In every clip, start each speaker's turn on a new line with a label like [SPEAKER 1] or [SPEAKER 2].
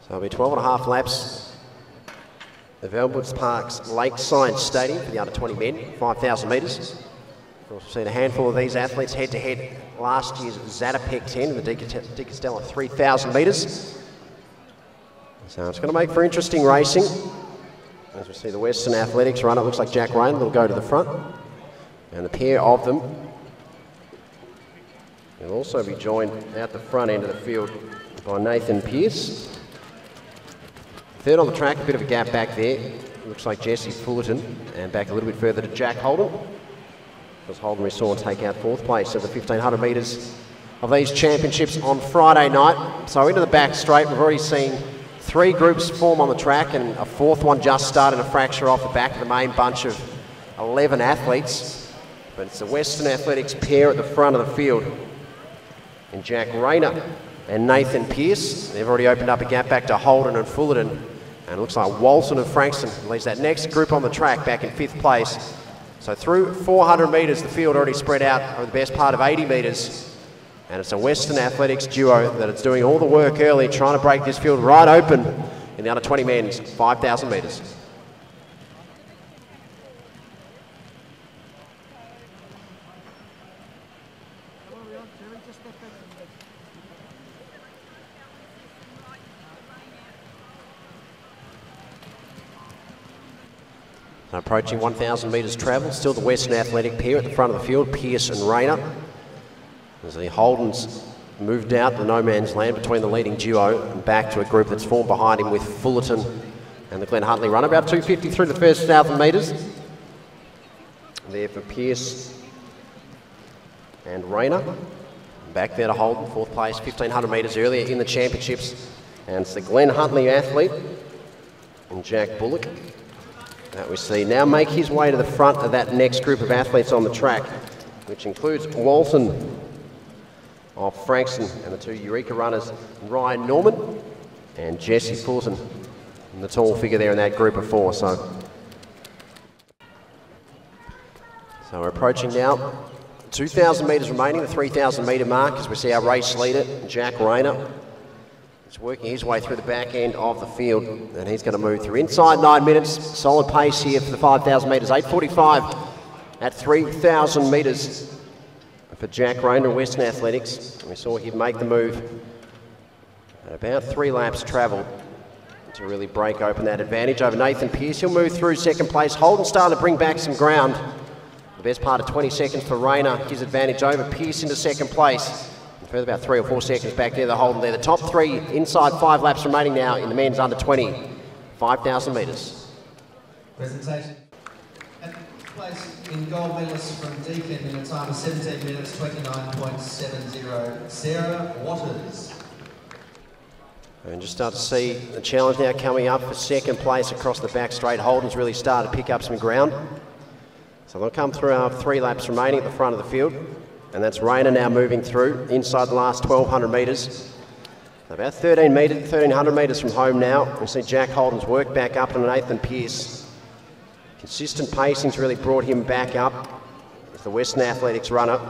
[SPEAKER 1] So it'll be 12.5 laps of Albert Park's Lakeside Stadium for the under 20 men, 5,000 metres. We've also seen a handful of these athletes head-to-head last year's Zatopek 10 and the Di Castello 3,000 metres. So it's going to make for interesting racing. As we see the Western Athletics runner, it looks like Jack Rain will go to the front. And the pair of them will also be joined out the front end of the field by Nathan Pearce. Third on the track, a bit of a gap back there. Looks like Jesse Fullerton, and back a little bit further to Jack Holden. Because Holden we saw take out fourth place of the 1,500 metres of these championships on Friday night. So into the back straight, we've already seen 3 groups form on the track, and a 4th one just started to fracture off the back of the main bunch of 11 athletes. But it's the Western Athletics pair at the front of the field. And Jack Rayner and Nathan Pearce. They've already opened up a gap back to Holden and Fullerton. And it looks like Walton and Frankston leads that next group on the track back in 5th place. So through 400 metres, the field already spread out over the best part of 80 metres. And it's a Western Athletics duo that is doing all the work early, trying to break this field right open in the under 20 men's 5,000 metres. Approaching 1,000 metres travel, still the Western Athletic pair at the front of the field, Pearce and Rayner. As the Holdens moved out to no man's land between the leading duo and back to a group that's formed behind him with Fullerton and the Glenn Huntley runner. About 250 through the first 1,000 metres. There for Pearce and Rayner. Back there to Holden, 4th place, 1,500 metres earlier in the championships. And it's the Glenn Huntley athlete and Jack Bullock that we see now make his way to the front of that next group of athletes on the track, which includes Walton of Frankston and the 2 Eureka runners, Ryan Norman and Jesse Fullerton, and the tall figure there in that group of 4. So we're approaching now 2,000 metres remaining, the 3,000 metre mark, as we see our race leader, Jack Rayner. He's working his way through the back end of the field, and he's going to move through inside 9 minutes. Solid pace here for the 5,000 metres. 8:45 at 3,000 metres for Jack Rayner, Western Athletics. And we saw him make the move at about 3 laps travelled to really break open that advantage over Nathan Pearce. He'll move through 2nd place. Holden starting to bring back some ground. The best part of 20 seconds for Rayner. His advantage over Pearce into 2nd place. Further about 3 or 4 seconds back there, the Holden there. The top 3 inside 5 laps remaining now in the men's under 20, 5,000 metres.
[SPEAKER 2] Presentation. At place in gold medalist from Deakin in a time of 17 minutes, 29.70, Sarah Waters.
[SPEAKER 1] And just start to see the challenge now coming up for 2nd place across the back straight. Holden's really started to pick up some ground. So they'll come through our 3 laps remaining at the front of the field. And that's Rayner now moving through inside the last 1,200 metres. About 1,300 metres from home now. We see Jack Holden's work back up and Nathan Pearce. Consistent pacing's really brought him back up as the Western Athletics runner.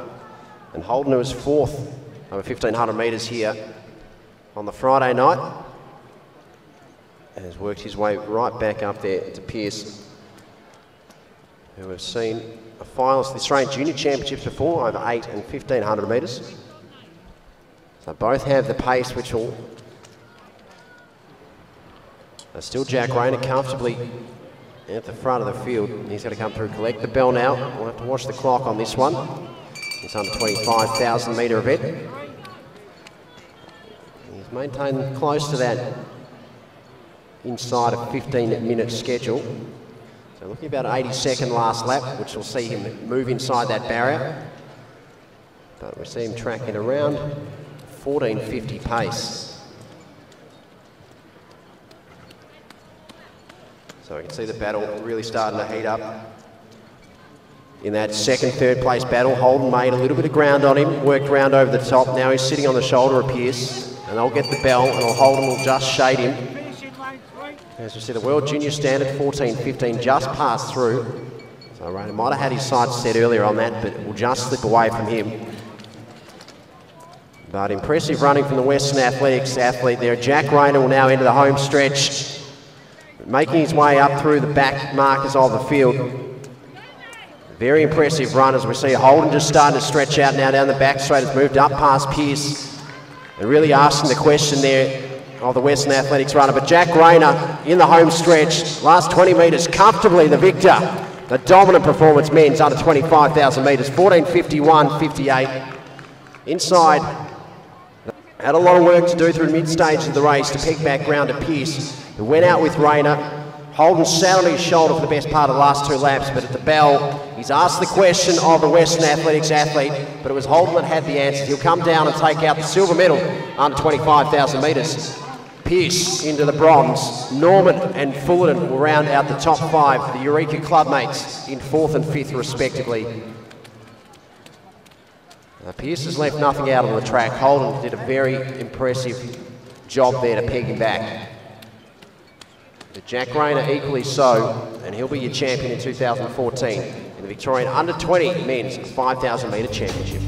[SPEAKER 1] And Holden, who was 4th over 1,500 metres here on the Friday night, has worked his way right back up there to Pearce, who we've seen a finalist of the Australian Junior Championships before, over 8 and 1,500 metres. So both have the pace which will... There's still Jack Rayner comfortably at the front of the field. He's got to come through, collect the bell now. We'll have to watch the clock on this one. It's under 25,000 metre event. He's maintained close to that inside a 15-minute schedule. So looking about an 82nd last lap, which will see him move inside that barrier. But we see him tracking around 14.50 pace. So we can see the battle really starting to heat up. In that 2nd, 3rd place battle, Holden made a little bit of ground on him, worked round over the top. Now he's sitting on the shoulder of Pearce, and they'll get the bell, and Holden will just shade him. As we see, the World Junior Standard 14.15 just passed through. So Rayner might have had his sights set earlier on that, but it will just slip away from him. But impressive running from the Western Athletics athlete there. Jack Rayner will now enter the home stretch, making his way up through the back markers of the field. Very impressive run as we see Holden just starting to stretch out now down the back straight. Has moved up past Pearce and really asking the question there of the Western Athletics runner. But Jack Rayner in the home stretch, last 20 metres comfortably the victor. A dominant performance, men's under 25,000 metres, 14:51.58. Inside, had a lot of work to do through mid-stage of the race to peg back ground to Pearce, who went out with Rayner. Holden sat on his shoulder for the best part of the last 2 laps, but at the bell, he's asked the question of the Western Athletics athlete, but it was Holden that had the answer. He'll come down and take out the silver medal under 25,000 metres. Pearce into the bronze. Norman and Fullerton will round out the top 5, the Eureka clubmates in 4th and 5th respectively. Pearce has left nothing out on the track. Holden did a very impressive job there to peg him back. But Jack Rayner equally so, and he'll be your champion in 2014 in the Victorian under 20 men's 5,000 metre championship.